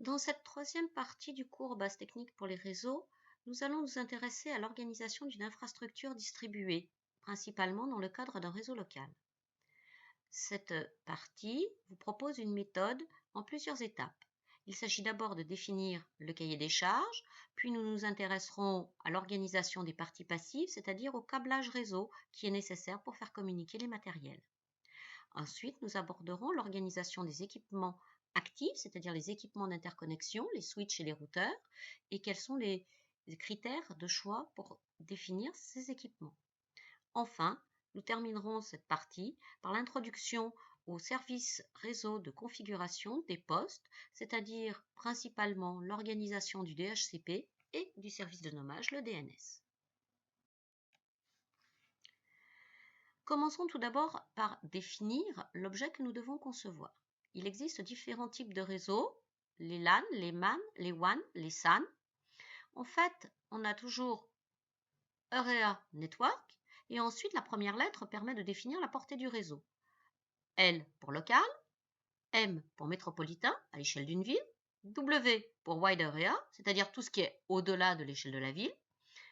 Dans cette troisième partie du cours Base technique pour les réseaux, nous allons nous intéresser à l'organisation d'une infrastructure distribuée, principalement dans le cadre d'un réseau local. Cette partie vous propose une méthode en plusieurs étapes. Il s'agit d'abord de définir le cahier des charges, puis nous nous intéresserons à l'organisation des parties passives, c'est-à-dire au câblage réseau qui est nécessaire pour faire communiquer les matériels. Ensuite, nous aborderons l'organisation des équipements actifs, c'est-à-dire les équipements d'interconnexion, les switches et les routeurs, et quels sont les critères de choix pour définir ces équipements. Enfin, nous terminerons cette partie par l'introduction au service réseau de configuration des postes, c'est-à-dire principalement l'organisation du DHCP et du service de nommage, le DNS. Commençons tout d'abord par définir l'objet que nous devons concevoir. Il existe différents types de réseaux, les LAN, les MAN, les WAN, les SAN. En fait, on a toujours Area Network et ensuite la première lettre permet de définir la portée du réseau. L pour local, M pour métropolitain à l'échelle d'une ville, W pour wide area, c'est-à-dire tout ce qui est au-delà de l'échelle de la ville.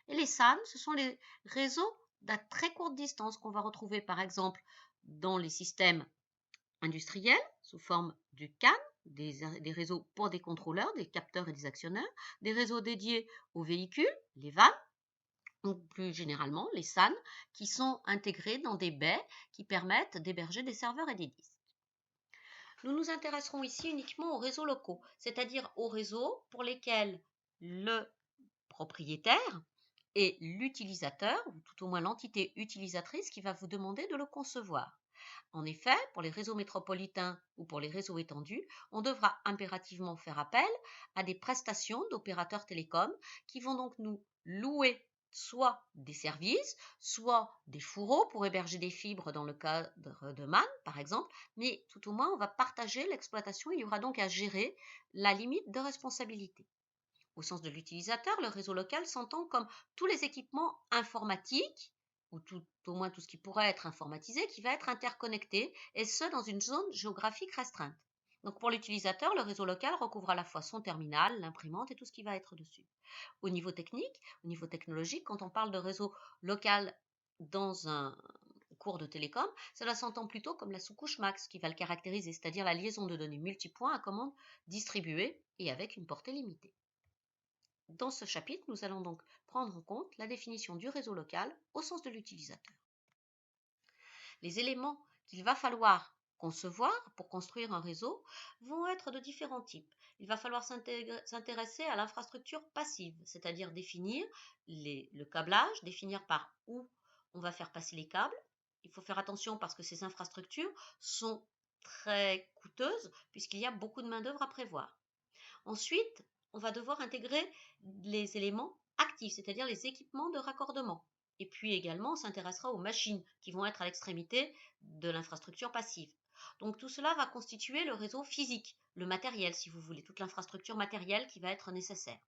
Et les SAN, ce sont les réseaux d'à très courte distance qu'on va retrouver par exemple dans les systèmes industriels sous forme du CAN, des réseaux pour des contrôleurs, des capteurs et des actionneurs, des réseaux dédiés aux véhicules, les VAN, ou plus généralement les SAN, qui sont intégrés dans des baies qui permettent d'héberger des serveurs et des disques. Nous nous intéresserons ici uniquement aux réseaux locaux, c'est-à-dire aux réseaux pour lesquels le propriétaire est l'utilisateur, ou tout au moins l'entité utilisatrice qui va vous demander de le concevoir. En effet, pour les réseaux métropolitains ou pour les réseaux étendus, on devra impérativement faire appel à des prestations d'opérateurs télécoms qui vont donc nous louer soit des services, soit des fourreaux pour héberger des fibres dans le cadre de MAN, par exemple, mais tout au moins on va partager l'exploitation, il y aura donc à gérer la limite de responsabilité. Au sens de l'utilisateur, le réseau local s'entend comme tous les équipements informatiques, ou tout au moins tout ce qui pourrait être informatisé, qui va être interconnecté, et ce dans une zone géographique restreinte. Donc pour l'utilisateur, le réseau local recouvre à la fois son terminal, l'imprimante et tout ce qui va être dessus. Au niveau technique, au niveau technologique, quand on parle de réseau local dans un cours de télécom, cela s'entend plutôt comme la sous-couche max qui va le caractériser, c'est-à-dire la liaison de données multipoints à commande distribuée et avec une portée limitée. Dans ce chapitre, nous allons donc prendre en compte la définition du réseau local au sens de l'utilisateur. Les éléments qu'il va falloir concevoir pour construire un réseau vont être de différents types. Il va falloir s'intéresser à l'infrastructure passive, c'est-à-dire définir le câblage, définir par où on va faire passer les câbles. Il faut faire attention parce que ces infrastructures sont très coûteuses puisqu'il y a beaucoup de main-d'œuvre à prévoir. Ensuite, on va devoir intégrer les éléments actifs, c'est-à-dire les équipements de raccordement. Et puis également, on s'intéressera aux machines qui vont être à l'extrémité de l'infrastructure passive. Donc tout cela va constituer le réseau physique, le matériel si vous voulez, toute l'infrastructure matérielle qui va être nécessaire.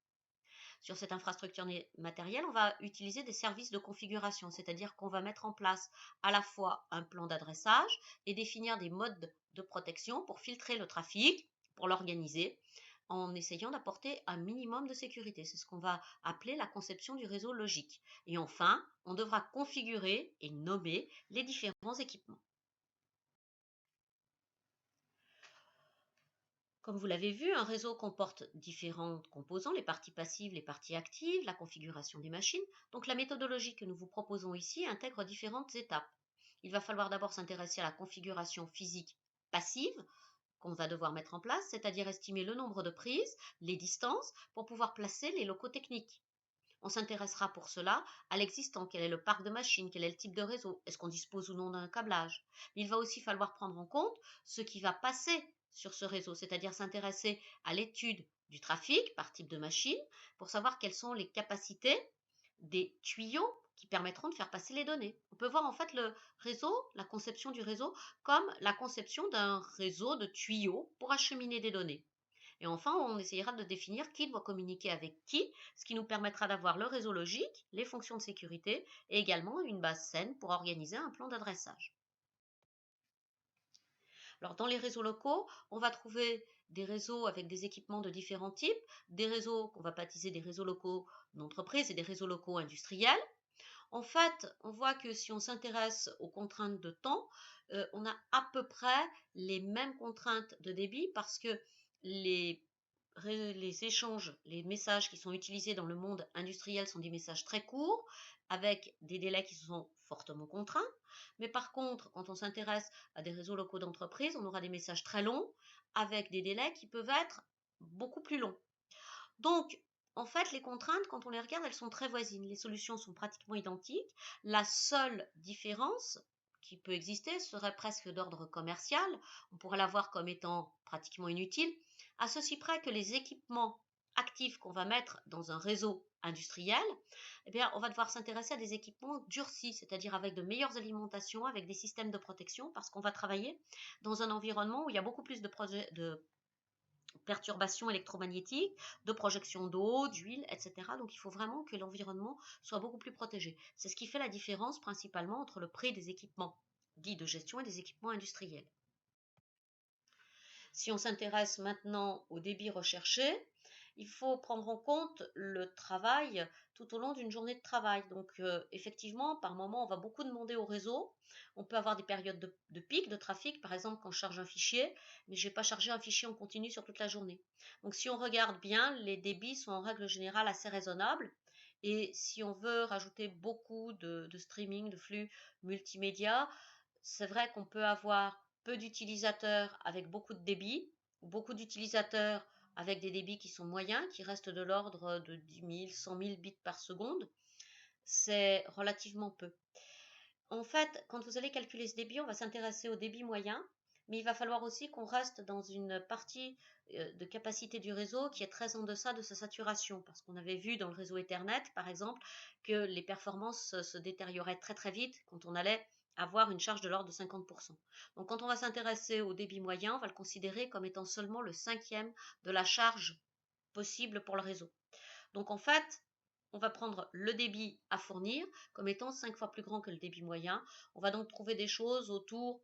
Sur cette infrastructure matérielle, on va utiliser des services de configuration, c'est-à-dire qu'on va mettre en place à la fois un plan d'adressage et définir des modes de protection pour filtrer le trafic, pour l'organiser, en essayant d'apporter un minimum de sécurité. C'est ce qu'on va appeler la conception du réseau logique. Et enfin, on devra configurer et nommer les différents équipements. Comme vous l'avez vu, un réseau comporte différents composants, les parties passives, les parties actives, la configuration des machines. Donc la méthodologie que nous vous proposons ici intègre différentes étapes. Il va falloir d'abord s'intéresser à la configuration physique passive qu'on va devoir mettre en place, c'est-à-dire estimer le nombre de prises, les distances, pour pouvoir placer les locaux techniques. On s'intéressera pour cela à l'existant, quel est le parc de machines, quel est le type de réseau, est-ce qu'on dispose ou non d'un câblage. Il va aussi falloir prendre en compte ce qui va passer sur ce réseau, c'est-à-dire s'intéresser à l'étude du trafic par type de machine pour savoir quelles sont les capacités des tuyaux qui permettront de faire passer les données. On peut voir en fait le réseau, la conception du réseau, comme la conception d'un réseau de tuyaux pour acheminer des données. Et enfin, on essayera de définir qui doit communiquer avec qui, ce qui nous permettra d'avoir le réseau logique, les fonctions de sécurité et également une base saine pour organiser un plan d'adressage. Alors, dans les réseaux locaux, on va trouver des réseaux avec des équipements de différents types, des réseaux qu'on va baptiser des réseaux locaux d'entreprise et des réseaux locaux industriels. En fait, on voit que si on s'intéresse aux contraintes de temps, on a à peu près les mêmes contraintes de débit parce que les, les échanges, les messages qui sont utilisés dans le monde industriel sont des messages très courts, avec des délais qui sont fortement contraints. Mais par contre, quand on s'intéresse à des réseaux locaux d'entreprise, on aura des messages très longs, avec des délais qui peuvent être beaucoup plus longs. Donc, en fait, les contraintes, quand on les regarde, elles sont très voisines. Les solutions sont pratiquement identiques. La seule différence qui peut exister serait presque d'ordre commercial. On pourrait la voir comme étant pratiquement inutile, à ceci près que les équipements actifs qu'on va mettre dans un réseau industriel, eh bien, on va devoir s'intéresser à des équipements durcis, c'est-à-dire avec de meilleures alimentations, avec des systèmes de protection, parce qu'on va travailler dans un environnement où il y a beaucoup plus de perturbations électromagnétiques, de projection d'eau, d'huile, etc. Donc il faut vraiment que l'environnement soit beaucoup plus protégé. C'est ce qui fait la différence principalement entre le prix des équipements dits de gestion et des équipements industriels. Si on s'intéresse maintenant au débit recherché, il faut prendre en compte le travail tout au long d'une journée de travail. Donc effectivement, par moment, on va beaucoup demander au réseau. On peut avoir des périodes de pic de trafic, par exemple quand je charge un fichier, mais je ne vais pas charger un fichier en continu sur toute la journée. Donc si on regarde bien, les débits sont en règle générale assez raisonnables. Et si on veut rajouter beaucoup de streaming, de flux multimédia, c'est vrai qu'on peut avoir peu d'utilisateurs avec beaucoup de débit, ou beaucoup d'utilisateurs avec des débits qui sont moyens, qui restent de l'ordre de 10 000, 100 000 bits par seconde. C'est relativement peu. En fait, quand vous allez calculer ce débit, on va s'intéresser au débit moyen, mais il va falloir aussi qu'on reste dans une partie de capacité du réseau qui est très en deçà de sa saturation, parce qu'on avait vu dans le réseau Ethernet, par exemple, que les performances se détérioraient très très vite quand on allait avoir une charge de l'ordre de 50%. Donc quand on va s'intéresser au débit moyen, on va le considérer comme étant seulement le cinquième de la charge possible pour le réseau. Donc en fait, on va prendre le débit à fournir comme étant 5 fois plus grand que le débit moyen. On va donc trouver des choses autour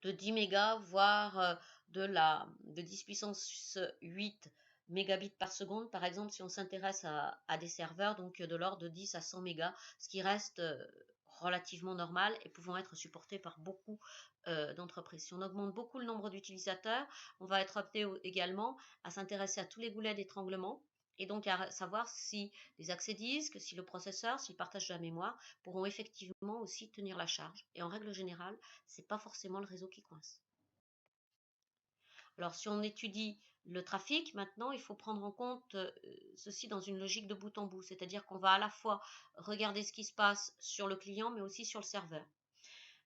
de 10 mégas, voire de 10 puissance 8 mégabits par seconde, par exemple, si on s'intéresse à des serveurs, donc de l'ordre de 10 à 100 mégas, ce qui reste relativement normal et pouvant être supporté par beaucoup d'entreprises. Si on augmente beaucoup le nombre d'utilisateurs, on va être opté également à s'intéresser à tous les goulets d'étranglement et donc à savoir si les accès disques, si le processeur, si le partage de la mémoire pourront effectivement aussi tenir la charge. Et en règle générale, c'est pas forcément le réseau qui coince. Alors, si on étudie le trafic, maintenant, il faut prendre en compte ceci dans une logique de bout en bout, c'est-à-dire qu'on va à la fois regarder ce qui se passe sur le client, mais aussi sur le serveur.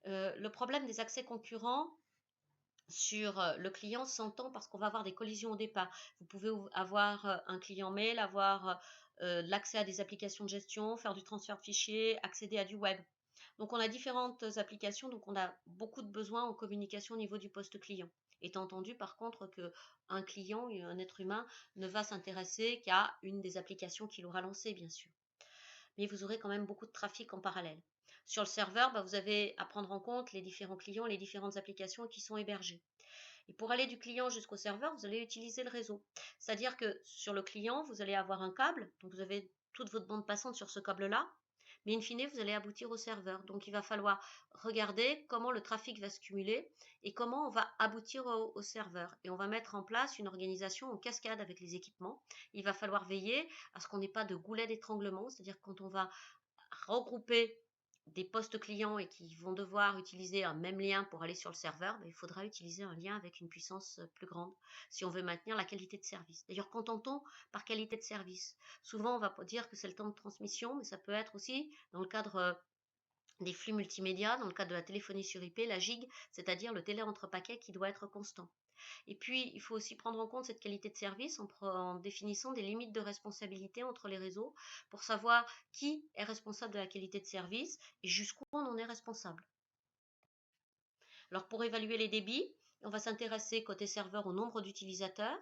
Le problème des accès concurrents sur le client s'entend parce qu'on va avoir des collisions au départ. Vous pouvez avoir un client mail, avoir l'accès à des applications de gestion, faire du transfert de fichiers, accéder à du web. Donc on a différentes applications, donc on a beaucoup de besoins en communication au niveau du poste client. Étant entendu par contre qu'un client, un être humain, ne va s'intéresser qu'à une des applications qu'il aura lancées, bien sûr. Mais vous aurez quand même beaucoup de trafic en parallèle. Sur le serveur, vous avez à prendre en compte les différents clients, les différentes applications qui sont hébergées. Et pour aller du client jusqu'au serveur, vous allez utiliser le réseau. C'est-à-dire que sur le client, vous allez avoir un câble, donc vous avez toute votre bande passante sur ce câble-là, mais in fine, vous allez aboutir au serveur. Donc il va falloir regarder comment le trafic va se cumuler et comment on va aboutir au serveur. Et on va mettre en place une organisation en cascade avec les équipements. Il va falloir veiller à ce qu'on n'ait pas de goulet d'étranglement, c'est-à-dire quand on va regrouper des postes clients et qui vont devoir utiliser un même lien pour aller sur le serveur, il faudra utiliser un lien avec une puissance plus grande si on veut maintenir la qualité de service. D'ailleurs, qu'entend-on par qualité de service? Souvent, on va dire que c'est le temps de transmission, mais ça peut être aussi dans le cadre des flux multimédia, dans le cadre de la téléphonie sur IP, la gig, c'est-à-dire le télé entre paquets qui doit être constant. Et puis, il faut aussi prendre en compte cette qualité de service en définissant des limites de responsabilité entre les réseaux pour savoir qui est responsable de la qualité de service et jusqu'où on en est responsable. Alors, pour évaluer les débits, on va s'intéresser côté serveur au nombre d'utilisateurs,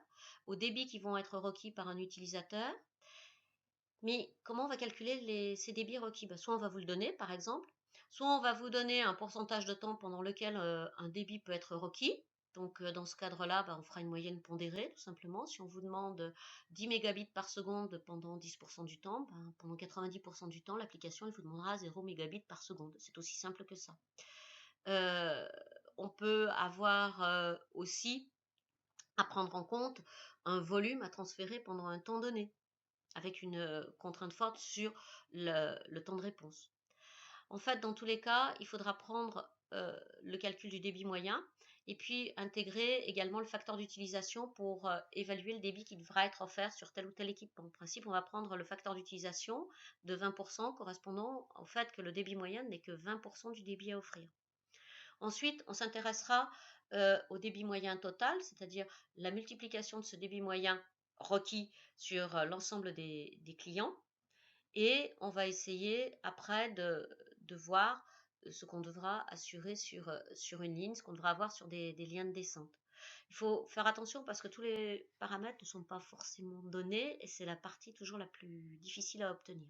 aux débits qui vont être requis par un utilisateur. Mais comment on va calculer ces débits requis? Soit on va vous le donner, par exemple, Soit on va vous donner un pourcentage de temps pendant lequel un débit peut être requis. Donc, dans ce cadre-là, on fera une moyenne pondérée, tout simplement. Si on vous demande 10 mégabits par seconde pendant 10% du temps, pendant 90% du temps, l'application elle vous demandera 0 mégabits par seconde. C'est aussi simple que ça. On peut avoir aussi à prendre en compte un volume à transférer pendant un temps donné, avec une contrainte forte sur le temps de réponse. En fait, dans tous les cas, il faudra prendre le calcul du débit moyen et puis intégrer également le facteur d'utilisation pour évaluer le débit qui devra être offert sur tel ou tel équipement. En principe, on va prendre le facteur d'utilisation de 20% correspondant au fait que le débit moyen n'est que 20% du débit à offrir. Ensuite, on s'intéressera au débit moyen total, c'est-à-dire la multiplication de ce débit moyen requis sur l'ensemble des clients. Et on va essayer après de voir ce qu'on devra assurer sur une ligne, ce qu'on devra avoir sur des liens de descente. Il faut faire attention parce que tous les paramètres ne sont pas forcément donnés et c'est la partie toujours la plus difficile à obtenir.